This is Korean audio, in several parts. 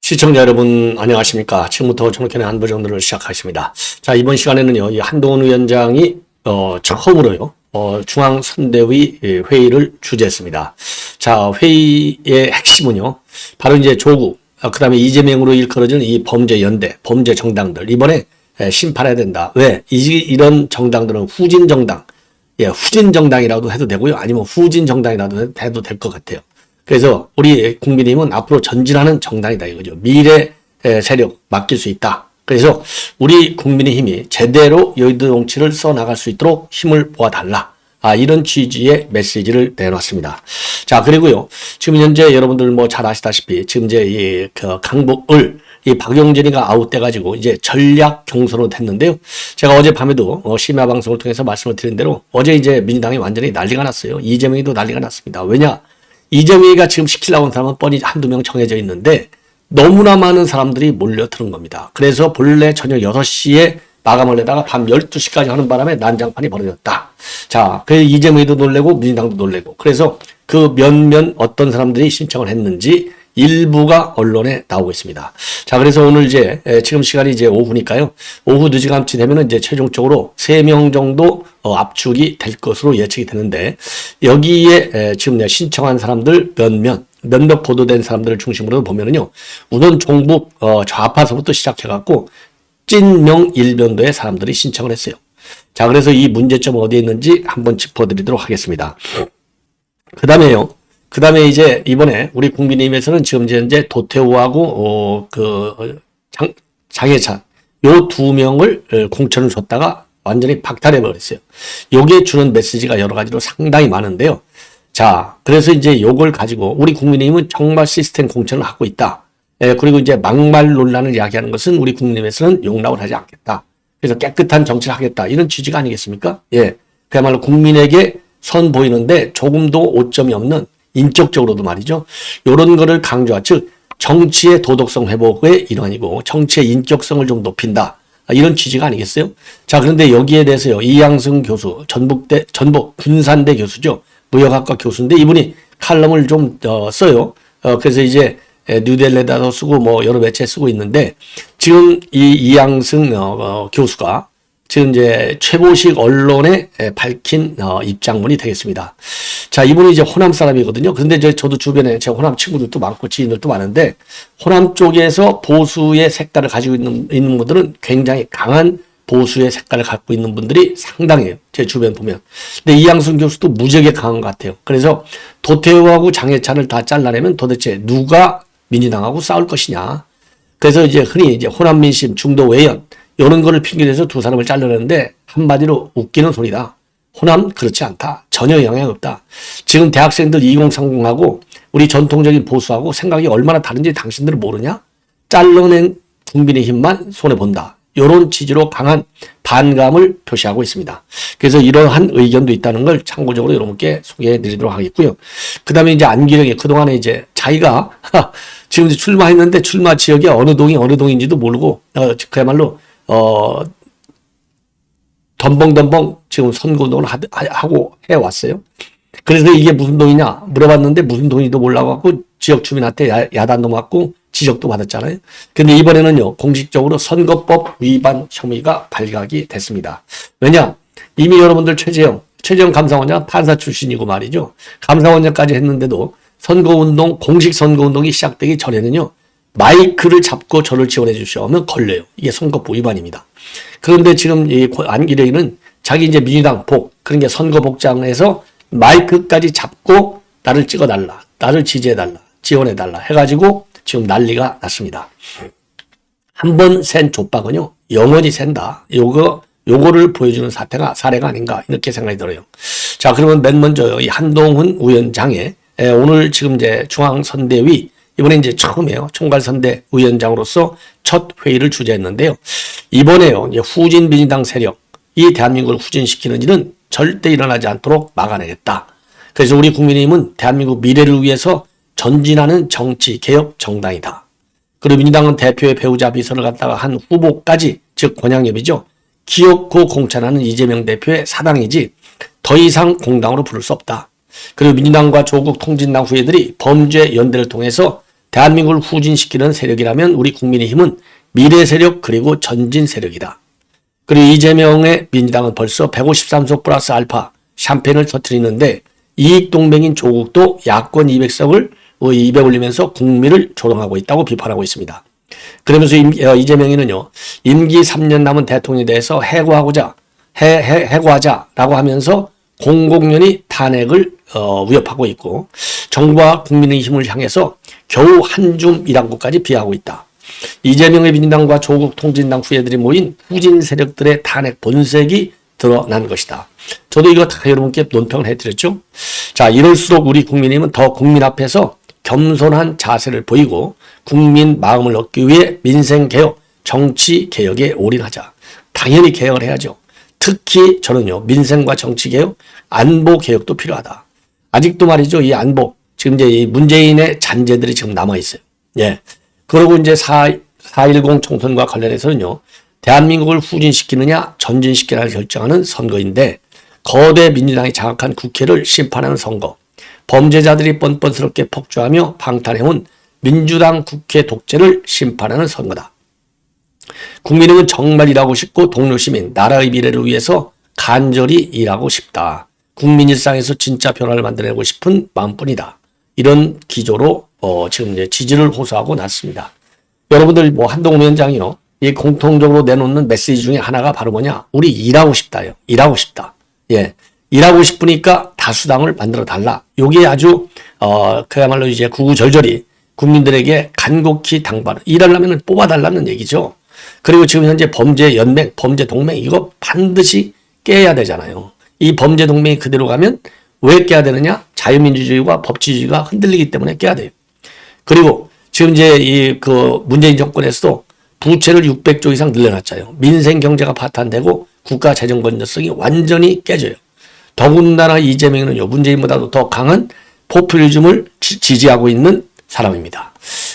시청자 여러분 안녕하십니까. 지금부터 정권의 안보정론을 시작하겠습니다. 자, 이번 시간에는요, 이 한동훈 위원장이 처음으로요 중앙선대위 회의를 주재했습니다. 자, 회의의 핵심은요, 바로 이제 조국, 그 다음에 이재명으로 일컬어지는 이 범죄 연대, 범죄 정당들 이번에 심판해야 된다. 왜? 이런 정당들은 후진 정당, 후진 정당이라도 해도 되고요, 아니면 후진 정당이라도 해도 될 것 같아요. 그래서 우리 국민의힘은 앞으로 전진하는 정당이다 이거죠. 미래 세력 맡길 수 있다. 그래서 우리 국민의힘이 제대로 여의도 정치를 써나갈 수 있도록 힘을 모아달라. 이런 취지의 메시지를 내놨습니다. 자, 그리고요, 지금 현재 여러분들 뭐 잘 아시다시피 지금 이제 강북을 박용진이가 아웃돼가지고 이제 전략 경선으로 됐는데요. 제가 어젯밤에도 심야 방송을 통해서 말씀을 드린 대로 어제 이제 민주당이 완전히 난리가 났어요. 이재명이도 난리가 났습니다. 왜냐? 이재명이가 지금 시키려고 하는 사람은 뻔히 한두 명 정해져 있는데 너무나 많은 사람들이 몰려드는 겁니다. 그래서 본래 저녁 6시에 마감을 내다가 밤 12시까지 하는 바람에 난장판이 벌어졌다. 자, 그래서 이재명이도 놀래고 민주당도 놀래고, 그래서 그 몇몇 어떤 사람들이 신청을 했는지 일부가 언론에 나오고 있습니다. 자, 그래서 오늘 이제 지금 시간이 이제 오후니까요. 오후 늦지감치 되면은 이제 최종적으로 3명 정도 압축이 될 것으로 예측이 되는데, 여기에 지금 신청한 사람들 몇몇 보도된 사람들을 중심으로 보면은요, 우선 종북 좌파서부터 시작해갖고 찐명 일변도의 사람들이 신청을 했어요. 자, 그래서 이 문제점 어디에 있는지 한번 짚어드리도록 하겠습니다. 그 다음에 이제 이번에 우리 국민의힘에서는 지금 현재 도태우하고 장해찬 요 두 명을 공천을 줬다가 완전히 박탈해 버렸어요. 요게 주는 메시지가 여러 가지로 상당히 많은데요. 자, 그래서 이제 요걸 가지고 우리 국민의힘은 정말 시스템 공천을 하고 있다. 그리고 이제 막말 논란을 이야기하는 것은 우리 국민의힘에서는 용납을 하지 않겠다. 그래서 깨끗한 정치를 하겠다. 이런 취지가 아니겠습니까? 그야말로 국민에게 선 보이는데 조금도 오점이 없는, 인격적으로도 말이죠, 요런 거를 강조하, 즉 정치의 도덕성 회복의 일환이고 정치의 인격성을 좀 높인다, 이런 취지가 아니겠어요? 자, 그런데 여기에 대해서요, 이양승 교수, 전북 군산대 교수죠, 무역학과 교수인데 이분이 칼럼을 좀 써요. 그래서 이제 뉴델리에다도 쓰고 뭐 여러 매체에 쓰고 있는데, 지금 이 이양승 교수가 지금 이제 최보식 언론에 밝힌 입장문이 되겠습니다. 자, 이분이 이제 호남 사람이거든요. 그런데 저도 주변에 제 호남 친구들도 많고 지인들도 많은데, 호남 쪽에서 보수의 색깔을 가지고 있는 분들은 굉장히 강한 보수의 색깔을 갖고 있는 분들이 상당해요. 제 주변 보면. 근데 이양순 교수도 무지하게 강한 것 같아요. 그래서 도태우하고 장해찬을 다 잘라내면 도대체 누가 민주당하고 싸울 것이냐. 그래서 이제 흔히 이제 호남 민심, 중도 외연 이런 거를 핑계대서 두 사람을 잘라내는데 한마디로 웃기는 소리다. 호남 그렇지 않다. 전혀 영향 없다. 지금 대학생들 2030하고 우리 전통적인 보수하고 생각이 얼마나 다른지 당신들은 모르냐? 잘라낸 국민의힘만 손해본다. 이런 취지로 강한 반감을 표시하고 있습니다. 그래서 이러한 의견도 있다는 걸 참고적으로 여러분께 소개해 드리도록 하겠고요. 그 다음에 이제 안기령이 그동안에 이제 자기가 지금 이제 출마했는데 출마 지역이 어느 동인지도 모르고 그야말로 덤벙덤벙 지금 선거운동을 하고 해왔어요. 그래서 이게 무슨 동이냐 물어봤는데 무슨 동인지도 몰라갖고 지역 주민한테 야단도 맞고 지적도 받았잖아요. 근데 이번에는요, 공식적으로 선거법 위반 혐의가 발각이 됐습니다. 왜냐? 이미 여러분들 최재형 감사원장 판사 출신이고 말이죠. 감사원장까지 했는데도 공식 선거운동이 시작되기 전에는요, 마이크를 잡고 저를 지원해 주시오 하면 걸려요. 이게 선거법 위반입니다. 그런데 지금 이 안기령이는 자기 이제 민주당 그런 게 선거복장에서 마이크까지 잡고 나를 찍어달라, 나를 지지해달라, 지원해달라 해가지고 지금 난리가 났습니다. 한 번 센 족박은요, 영원히 샌다. 요거를 보여주는 사례가 아닌가, 이렇게 생각이 들어요. 자, 그러면 맨 먼저요, 이 한동훈 위원장의 오늘 지금 이제 중앙선대위, 이번에 이제 처음이에요. 총괄선대위원장으로서 첫 회의를 주재했는데요. 이번에요, 이제 후진 민주당 세력, 이 대한민국을 후진시키는 일은 절대 일어나지 않도록 막아내겠다. 그래서 우리 국민의힘은 대한민국 미래를 위해서 전진하는 정치 개혁 정당이다. 그리고 민주당은 대표의 배우자 비서를 갖다가 한 후보까지, 즉 권양엽이죠, 기어코 공천하는 이재명 대표의 사당이지 더 이상 공당으로 부를 수 없다. 그리고 민주당과 조국 통진당 후예들이 범죄 연대를 통해서 대한민국을 후진시키는 세력이라면 우리 국민의힘은 미래 세력 그리고 전진 세력이다. 그리고 이재명의 민주당은 벌써 153석 플러스 알파 샴페인을 터뜨리는데 이익동맹인 조국도 야권 200석을 입에 올리면서 국민을 조롱하고 있다고 비판하고 있습니다. 그러면서 이재명이는요, 임기 3년 남은 대통령에 대해서 해고하자라고 하면서 공공연히 탄핵을 위협하고 있고 정부와 국민의 힘을 향해서 겨우 한 줌 일한 것까지 비하하고 있다. 이재명의 민주당과 조국 통진당 후예들이 모인 후진 세력들의 탄핵 본색이 드러난 것이다. 저도 이거 다 여러분께 논평을 해드렸죠. 자, 이럴수록 우리 국민의힘은 더 국민 앞에서 겸손한 자세를 보이고 국민 마음을 얻기 위해 민생개혁, 정치개혁에 올인하자. 당연히 개혁을 해야죠. 특히 저는요, 민생과 정치개혁, 안보개혁도 필요하다. 아직도 말이죠, 이 안보, 지금 이제 이 문재인의 잔재들이 지금 남아있어요. 예. 그리고 이제 4.10 총선과 관련해서는요, 대한민국을 후진시키느냐, 전진시키느냐를 결정하는 선거인데, 거대 민주당이 장악한 국회를 심판하는 선거, 범죄자들이 뻔뻔스럽게 폭주하며 방탄해온 민주당 국회 독재를 심판하는 선거다. 국민은 정말 일하고 싶고 동료 시민, 나라의 미래를 위해서 간절히 일하고 싶다. 국민 일상에서 진짜 변화를 만들어내고 싶은 마음뿐이다. 이런 기조로 지금 이제 지지를 호소하고 났습니다. 여러분들 뭐 한동훈 위원장이요, 이 공통적으로 내놓는 메시지 중에 하나가 바로 뭐냐? 우리 일하고 싶다요. 일하고 싶다. 예, 일하고 싶으니까 다수당을 만들어 달라. 요게 아주 그야말로 이제 구구절절히 국민들에게 간곡히 당부하는, 일하려면 뽑아달라는 얘기죠. 그리고 지금 현재 범죄 연맹, 범죄 동맹 이거 반드시 깨야 되잖아요. 이 범죄 동맹이 그대로 가면 왜 깨야 되느냐? 자유민주주의와 법치주의가 흔들리기 때문에 깨야 돼요. 그리고 지금 이제 문재인 정권에서도 부채를 600조 이상 늘려놨잖아요. 민생 경제가 파탄되고 국가 재정 건전성이 완전히 깨져요. 더군다나 이재명은요, 문재인보다도 더 강한 포퓰리즘을 지지하고 있는 사람입니다.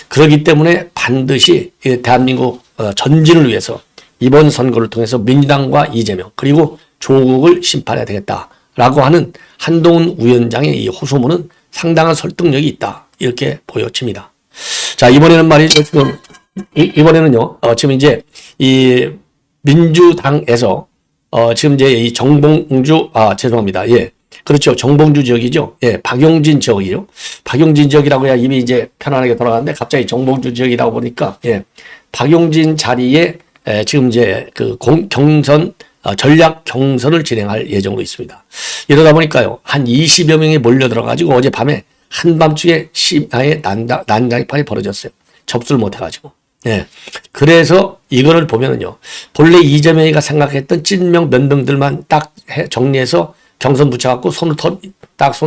그렇기 때문에 반드시 대한민국 전진을 위해서 이번 선거를 통해서 민주당과 이재명 그리고 조국을 심판해야 되겠다라고 하는 한동훈 위원장의 이 호소문은 상당한 설득력이 있다, 이렇게 보여집니다. 자, 이번에는 말이죠. 이번에는요, 지금 이제 이 민주당에서 지금 이제 이 정봉주, 죄송합니다. 예. 그렇죠. 정봉주 지역이죠. 예. 박용진 지역이죠. 박용진 지역이라고 해야 입이 이제 편안하게 돌아가는데 갑자기 정봉주 지역이라고 보니까, 예. 박용진 자리에 지금 이제 경선, 전략 경선을 진행할 예정으로 있습니다. 이러다 보니까요, 한 20여 명이 몰려들어가지고 어젯밤에 한밤중에 심야에 난장판이 벌어졌어요. 접수를 못해가지고. 예. 그래서 이거를 보면은요, 본래 이재명이가 생각했던 찐명 면등들만 딱 정리해서 경선 붙여갖고 손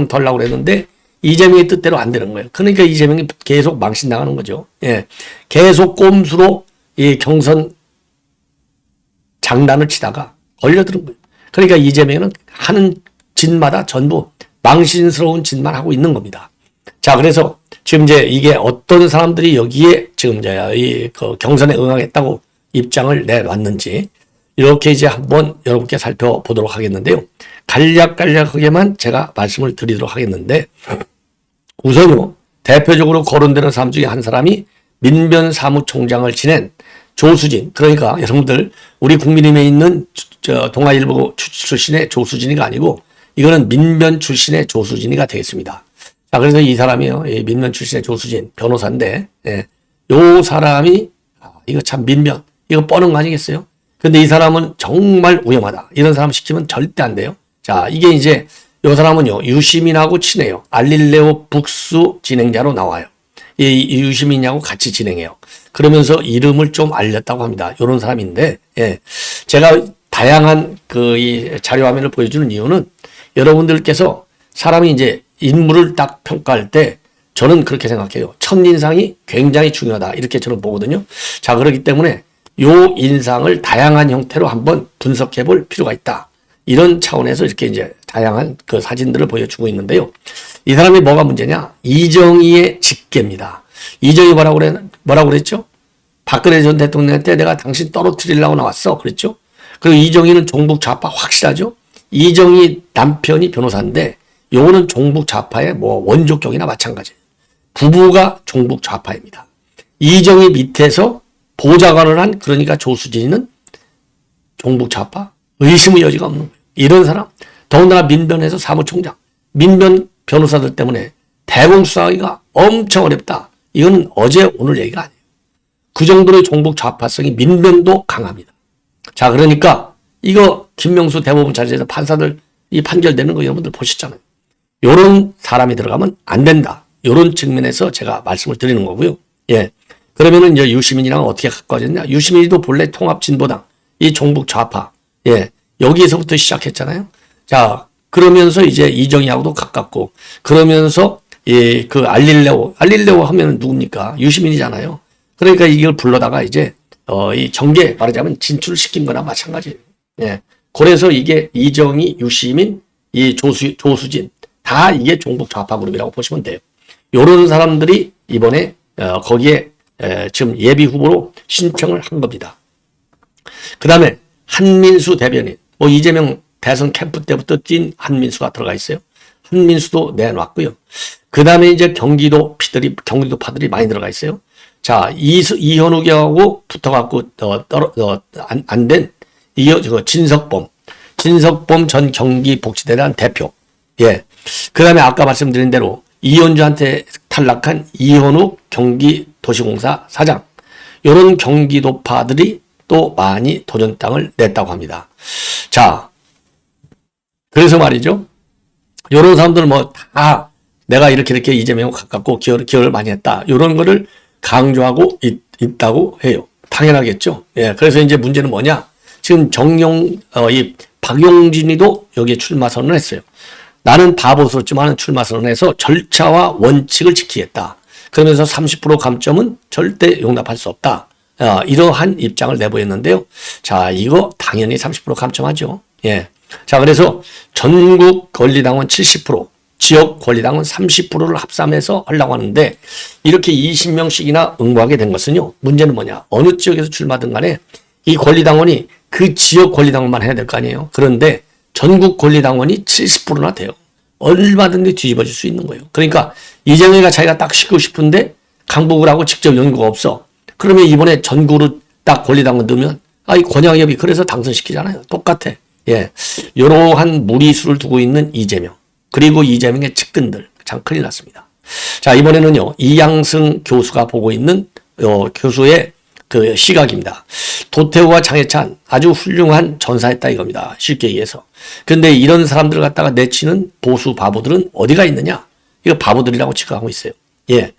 털라고 그랬는데 이재명의 뜻대로 안 되는 거예요. 그러니까 이재명이 계속 망신당하는 거죠. 예. 계속 꼼수로 이 경선 장난을 치다가 걸려드는 거예요. 그러니까 이재명은 하는 짓마다 전부 망신스러운 짓만 하고 있는 겁니다. 자, 그래서 지금 이제 이게 어떤 사람들이 여기에 지금 이제 경선에 응하겠다고 입장을 내놨는지 이렇게 이제 한번 여러분께 살펴보도록 하겠는데요. 간략하게만 제가 말씀을 드리도록 하겠는데, 우선요, 대표적으로 거론되는 사람 중에 한 사람이 민변 사무총장을 지낸 조수진, 그러니까 여러분들 우리 국민의힘에 있는 동아일보 출신의 조수진이가 아니고 이거는 민변 출신의 조수진이가 되겠습니다. 자, 그래서 이 사람이요, 민변 출신의 조수진 변호사인데, 예, 요 사람이 이거 참 민변, 이거 뻔한 거 아니겠어요? 근데 이 사람은 정말 위험하다. 이런 사람 시키면 절대 안 돼요. 자, 이게 이제 요 사람은요, 유시민하고 친해요. 알릴레오 북스 진행자로 나와요. 이 유시민하고 같이 진행해요. 그러면서 이름을 좀 알렸다고 합니다. 요런 사람인데, 예, 제가 다양한 이 자료 화면을 보여주는 이유는 여러분들께서 사람이 이제 인물을 딱 평가할 때 저는 그렇게 생각해요. 첫인상이 굉장히 중요하다, 이렇게 저는 보거든요. 자, 그렇기 때문에 요 인상을 다양한 형태로 한번 분석해 볼 필요가 있다. 이런 차원에서 이렇게 이제 다양한 그 사진들을 보여주고 있는데요. 이 사람이 뭐가 문제냐? 이정희의 직계입니다. 이정희 뭐라고 그랬죠? 박근혜 전 대통령한테 내가 당신 떨어뜨리려고 나왔어, 그랬죠? 그리고 이정희는 종북 좌파 확실하죠? 이정희 남편이 변호사인데 요거는 종북 좌파의 뭐 원조격이나 마찬가지예요. 부부가 종북 좌파입니다. 이정희 밑에서 보좌관을 한 그러니까 조수진은 종북 좌파? 의심의 여지가 없는 거예요. 이런 사람 더군다나 민변에서 사무총장 민변 변호사들 때문에 대공수사하기가 엄청 어렵다. 이건 어제 오늘 얘기가 아니에요. 그 정도의 종북 좌파성이 민변도 강합니다. 자, 그러니까 이거 김명수 대법원 자리에서 판사들 이 판결되는 거 여러분들 보셨잖아요. 요런 사람이 들어가면 안 된다. 요런 측면에서 제가 말씀을 드리는 거고요. 예. 그러면은 이제 유시민이랑 어떻게 가까워졌냐? 유시민이도 본래 통합진보당 이 종북 좌파. 예. 여기에서부터 시작했잖아요. 자, 그러면서 이제 이정희하고도 가깝고 그러면서 예, 그 알릴레오 하면 누굽니까? 유시민이잖아요. 그러니까 이걸 불러다가 이제 이 정계 말하자면 진출시킨 거나 마찬가지예요. 예. 그래서 이게 이정희, 유시민, 이 조수진 다 이게 종북 좌파 그룹이라고 보시면 돼요. 요런 사람들이 이번에 거기에 지금 예비 후보로 신청을 한 겁니다. 그 다음에 한민수 대변인, 뭐 이재명 대선 캠프 때부터 뛴 한민수가 들어가 있어요. 한민수도 내놨고요. 그 다음에 이제 경기도 파들이 많이 들어가 있어요. 자, 이현욱하고 붙어갖고 안 된 진석범 전 경기복지대란 대표. 예. 그 다음에 아까 말씀드린 대로 이현주한테 탈락한 이현욱 경기도시공사 사장. 이런 경기도파들이 또 많이 도전장을 냈다고 합니다. 자, 그래서 말이죠. 이런 사람들 뭐 다 내가 이렇게 이재명과 가깝고 기여를 많이 했다. 이런 거를 강조하고 있다고 해요. 당연하겠죠. 예. 그래서 이제 문제는 뭐냐. 지금 이 박용진이도 여기에 출마 선언을 했어요. 나는 바보스럽지만 출마 선언해서 절차와 원칙을 지키겠다. 그러면서 30% 감점은 절대 용납할 수 없다. 이러한 입장을 내보였는데요. 자, 이거 당연히 30% 감점하죠. 예. 자, 그래서 전국 권리당원 70%, 지역 권리당원 30%를 합산해서 하려고 하는데 이렇게 20명씩이나 응모하게 된 것은요. 문제는 뭐냐. 어느 지역에서 출마든 간에 이 권리당원이 그 지역 권리당원만 해야 될 거 아니에요. 그런데 전국 권리당원이 70%나 돼요. 얼마든지 뒤집어질 수 있는 거예요. 그러니까 이재명이가 자기가 딱 시키고 싶은데 강북을 하고 직접 연구가 없어. 그러면 이번에 전국으로 딱 권리당원 넣으면 이 권양협이 그래서 당선시키잖아요. 똑같아. 예. 이러한 무리수를 두고 있는 이재명. 그리고 이재명의 측근들. 참 큰일 났습니다. 자, 이번에는요. 이양승 교수가 보고 있는 교수의 그 시각입니다. 도태우와 장해찬 아주 훌륭한 전사했다 이겁니다. 쉽게 얘기해서. 근데 이런 사람들을 갖다가 내치는 보수 바보들은 어디가 있느냐? 이거 바보들이라고 취급하고 있어요. 예.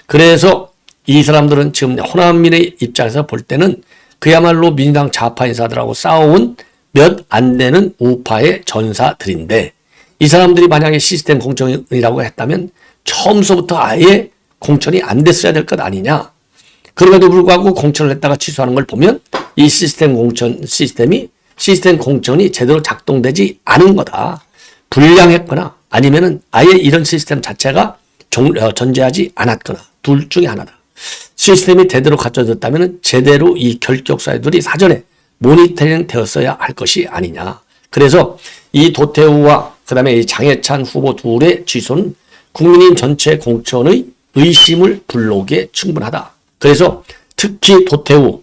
그래서 이 사람들은 지금 호남민의 입장에서 볼 때는 그야말로 민주당 좌파 인사들하고 싸워온 몇 안 되는 우파의 전사들인데 이 사람들이 만약에 시스템 공천이라고 했다면 처음서부터 아예 공천이 안 됐어야 될 것 아니냐. 그럼에도 불구하고 공천을 했다가 취소하는 걸 보면 이 시스템 공천이 제대로 작동되지 않은 거다. 불량했거나 아니면은 아예 이런 시스템 자체가 존재하지 않았거나 둘 중에 하나다. 시스템이 제대로 갖춰졌다면 제대로 이 결격사유들이 사전에 모니터링 되었어야 할 것이 아니냐. 그래서 이 도태우와 그 다음에 이 장해찬 후보 둘의 취소는 국민인 전체 공천의 의심을 불러오기에 충분하다. 그래서 특히 도태우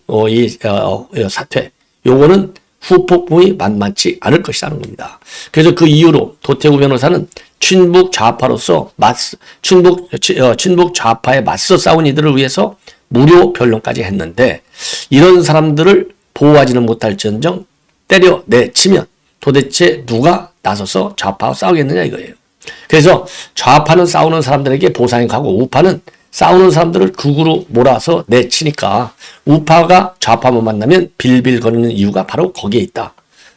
사퇴 요거는 후폭풍이 만만치 않을 것이라는 겁니다. 그래서 그 이후로 도태우 변호사는 친북 좌파로서 친북 좌파에 맞서 싸운 이들을 위해서 무료 변론까지 했는데 이런 사람들을 보호하지는 못할지언정 때려내치면 도대체 누가 나서서 좌파와 싸우겠느냐 이거예요. 그래서 좌파는 싸우는 사람들에게 보상이 가고 우파는 싸우는 사람들을 극으로 몰아서 내치니까 우파가 좌파만 만나면 빌빌거리는 이유가 바로 거기에 있다.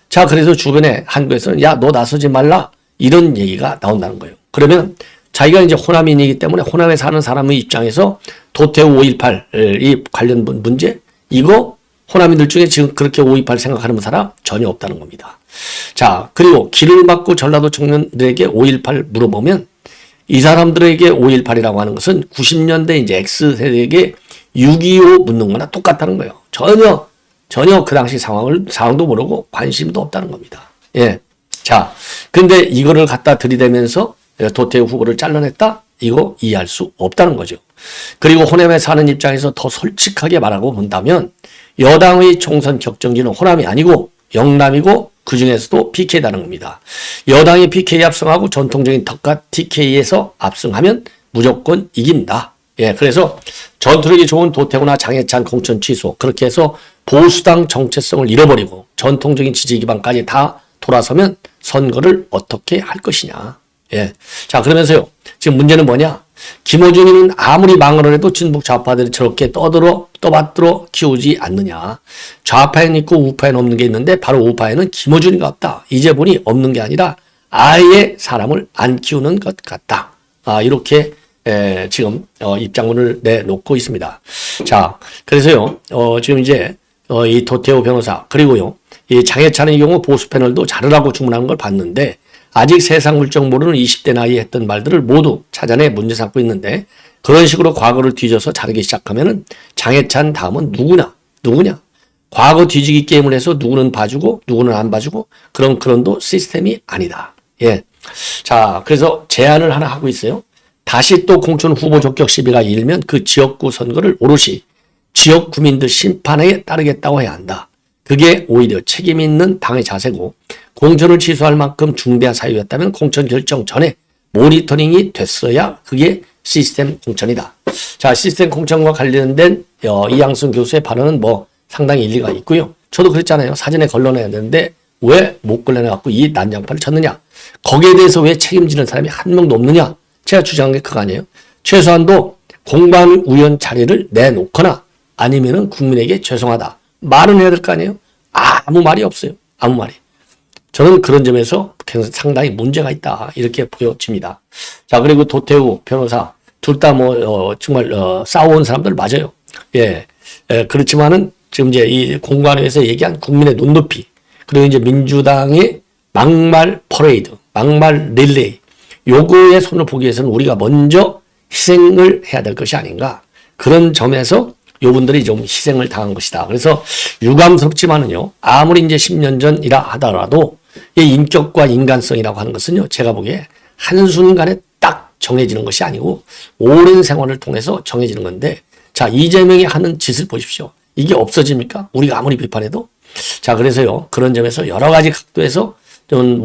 자, 그래서 주변에 한국에서는 야, 너 나서지 말라 이런 얘기가 나온다는 거예요. 그러면 자기가 이제 호남인이기 때문에 호남에 사는 사람의 입장에서 도태우 5.18 이 관련 문제 이거 호남인들 중에 지금 그렇게 5.18 생각하는 사람 전혀 없다는 겁니다. 자, 그리고 길을 막고 전라도 청년들에게 5.18 물어보면 이 사람들에게 5.18이라고 하는 것은 90년대 이제 X세대에게 6.25 묻는 거나 똑같다는 거예요. 전혀 그 당시 상황도 모르고 관심도 없다는 겁니다. 예. 자, 근데 이거를 갖다 들이대면서 도태우 후보를 잘라냈다? 이거 이해할 수 없다는 거죠. 그리고 호남에 사는 입장에서 더 솔직하게 말하고 본다면 여당의 총선 격정지는 호남이 아니고 영남이고 그중에서도 PK라는 겁니다. 여당이 PK 압승하고 전통적인 덕과 TK에서 압승하면 무조건 이긴다. 예, 그래서 전투력이 좋은 도태우나 장해찬 공천 취소, 그렇게 해서 보수당 정체성을 잃어버리고 전통적인 지지 기반까지 다 돌아서면 선거를 어떻게 할 것이냐. 예. 자, 그러면서요. 지금 문제는 뭐냐? 김어준이는 아무리 망언을 해도 진북 좌파들이 저렇게 떠받들어 키우지 않느냐. 좌파에는 있고 우파에는 없는 게 있는데 바로 우파에는 김어준이가 없다. 이제 보니 없는 게 아니라 아예 사람을 안 키우는 것 같다. 이렇게 지금 입장문을 내놓고 있습니다. 자, 그래서요. 지금 이제 이 도태우 변호사 그리고요. 이 장해찬의 경우 보수 패널도 자르라고 주문하는 걸 봤는데 아직 세상 물정 모르는 20대 나이에 했던 말들을 모두 찾아내 문제 삼고 있는데 그런 식으로 과거를 뒤져서 자르기 시작하면은 장해찬 다음은 누구냐? 과거 뒤지기 게임을 해서 누구는 봐주고 누구는 안 봐주고 그런도 시스템이 아니다. 예. 자, 그래서 제안을 하나 하고 있어요. 다시 또 공천 후보 적격 시비가 일면 그 지역구 선거를 오롯이 지역 구민들 심판에 따르겠다고 해야 한다. 그게 오히려 책임 있는 당의 자세고 공천을 취소할 만큼 중대한 사유였다면 공천 결정 전에 모니터링이 됐어야 그게 시스템 공천이다. 자, 시스템 공천과 관련된 이양순 교수의 발언은 뭐 상당히 일리가 있고요. 저도 그랬잖아요. 사전에 걸러내야 되는데 왜 못 걸러내갖고 이 난장판을 쳤느냐. 거기에 대해서 왜 책임지는 사람이 한 명도 없느냐. 제가 주장한 게 그거 아니에요. 최소한도 공관위원 자리를 내놓거나 아니면은 국민에게 죄송하다. 말은 해야 될 거 아니에요? 아무 말이 없어요. 아무 말이. 저는 그런 점에서 상당히 문제가 있다. 이렇게 보여집니다. 자, 그리고 도태우 변호사 둘 다 정말 싸워온 사람들 맞아요. 예. 그렇지만은 지금 이제 이 공관위에서 얘기한 국민의 눈높이 그리고 이제 민주당의 막말 퍼레이드, 막말 릴레이 요거에 손을 보기 위해서는 우리가 먼저 희생을 해야 될 것이 아닌가. 그런 점에서 요분들이 좀 희생을 당한 것이다. 그래서 유감스럽지만은요, 아무리 이제 10년 전이라 하더라도 이 인격과 인간성이라고 하는 것은요, 제가 보기에 한순간에 딱 정해지는 것이 아니고 오랜 생활을 통해서 정해지는 건데, 자, 이재명이 하는 짓을 보십시오. 이게 없어집니까? 우리가 아무리 비판해도. 자, 그래서요, 그런 점에서 여러 가지 각도에서 좀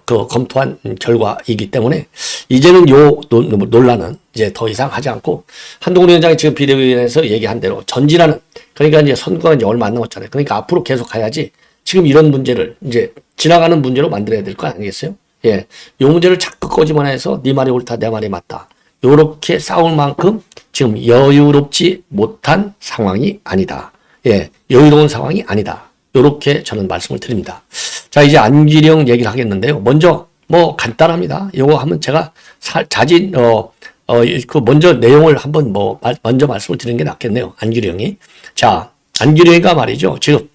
검토한 결과이기 때문에 이제는 요 논란은 이제 더 이상 하지 않고 한동훈 위원장이 지금 비대위원회에서 얘기한 대로 전진하는 그러니까 이제 선거가 이제 얼마 안 남았잖아요. 그러니까 앞으로 계속 가야지 지금 이런 문제를 이제 지나가는 문제로 만들어야 될 거 아니겠어요? 예. 요 문제를 자꾸 꺼지만해서 네 말이 옳다, 내 말이 맞다. 요렇게 싸울 만큼 지금 여유롭지 못한 상황이 아니다. 예. 여유로운 상황이 아니다. 요렇게 저는 말씀을 드립니다. 자, 이제 안기령 얘기를 하겠는데요. 먼저 간단합니다. 요거 하면 제가 먼저 내용을 한번 먼저 말씀을 드리는 게 낫겠네요. 안기령이. 자, 안기령이가 말이죠. 지금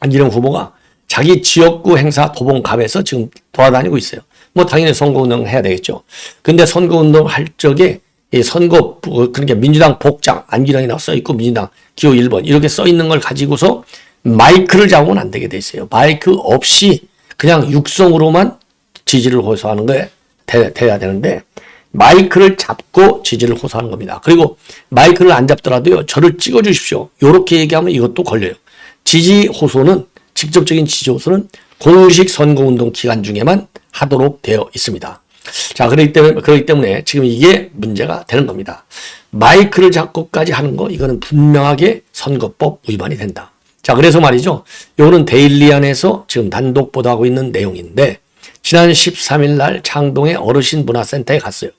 안기령 후보가 자기 지역구 행사 도봉갑에서 지금 돌아다니고 있어요. 당연히 선거운동 해야 되겠죠. 근데 선거운동 할 적에 이 그러니까 민주당 복장 안기령이라고 써있고 민주당 기호 1번 이렇게 써있는 걸 가지고서 마이크를 잡으면 안 되게 돼 있어요. 마이크 없이 그냥 육성으로만 지지를 호소하는 거에 돼야 되는데 마이크를 잡고 지지를 호소하는 겁니다. 그리고 마이크를 안 잡더라도요. 저를 찍어 주십시오. 이렇게 얘기하면 이것도 걸려요. 직접적인 지지 호소는 공식 선거운동 기간 중에만 하도록 되어 있습니다. 자, 그렇기 때문에 지금 이게 문제가 되는 겁니다. 마이크를 잡고까지 하는 거 이거는 분명하게 선거법 위반이 된다. 자, 그래서 말이죠. 요거는 데일리안에서 지금 단독 보도하고 있는 내용인데 지난 13일 날 창동의 어르신 문화센터에 갔어요.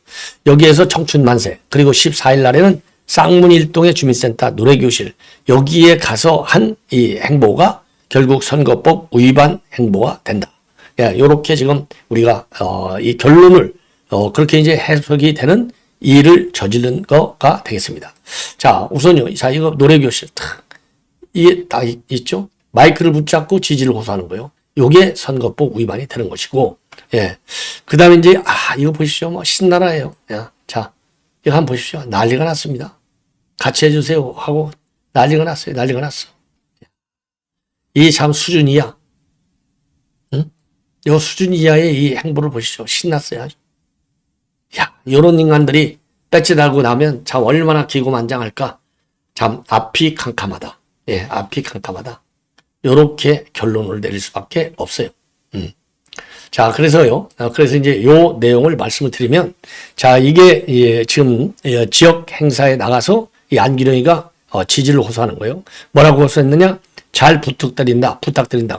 여기에서 청춘만세 그리고 14일 날에는 쌍문 일동의 주민센터 노래교실 여기에 가서 한 이 행보가 결국 선거법 위반 행보가 된다. 예, 요렇게 지금 우리가 이 결론을 그렇게 이제 해석이 되는 일을 저지른 거가 되겠습니다. 자, 우선요. 자, 이거 노래교실 이게 다 있죠? 마이크를 붙잡고 지지를 호소하는 거예요. 요게 선거법 위반이 되는 것이고, 예. 그 다음에 이제, 이거 보십시오. 신나라예요. 야, 자, 이거 한번 보십시오. 난리가 났습니다. 같이 해주세요. 하고, 난리가 났어요. 난리가 났어. 이 참 수준 이하. 응? 요 수준 이하의 이 행보를 보십시오. 신났어요. 아주. 야, 요런 인간들이 배지 달고 나면 참 얼마나 기고만장할까? 참 앞이 캄캄하다. 예, 앞이 캄캄하다. 요렇게 결론을 내릴 수밖에 없어요. 자, 그래서요. 그래서 이제 요 내용을 말씀을 드리면, 자, 이게 지금 지역 행사에 나가서 이 안기령이가 지지를 호소하는 거예요. 뭐라고 호소했느냐? 잘 부탁드린다.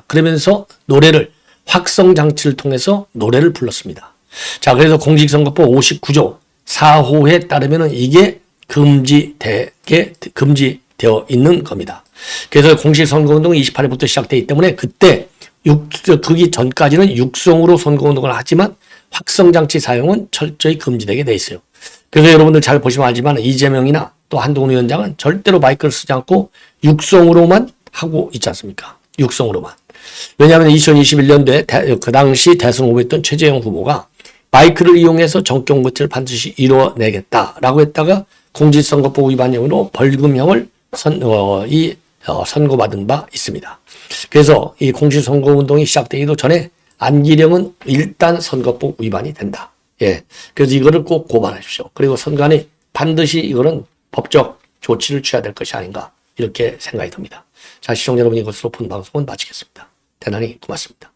그러면서 노래를 확성장치를 통해서 노래를 불렀습니다. 자, 그래서 공직선거법 59조 4호에 따르면은 이게 금지되어 있는 겁니다. 그래서 공직선거운동이 28일부터 시작되기 때문에 그때 그기 전까지는 육성으로 선거운동을 하지만 확성장치 사용은 철저히 금지되게 돼 있어요. 그래서 여러분들 잘 보시면 알지만 이재명이나 또 한동훈 위원장은 절대로 마이크를 쓰지 않고 육성으로만 하고 있지 않습니까? 육성으로만. 왜냐하면 2021년도에 그 당시 대선 후보였던 최재형 후보가 마이크를 이용해서 정격 모티를 반드시 이뤄내겠다라고 했다가 공직선거법 위반형으로 벌금형을 선고받은 바 있습니다. 그래서 이 공직선거운동이 시작되기도 전에 안기령은 일단 선거법 위반이 된다. 예. 그래서 이거를 꼭 고발하십시오. 그리고 선관위 반드시 이거는 법적 조치를 취해야 될 것이 아닌가 이렇게 생각이 듭니다. 자, 시청자 여러분 이것으로 본 방송은 마치겠습니다. 대단히 고맙습니다.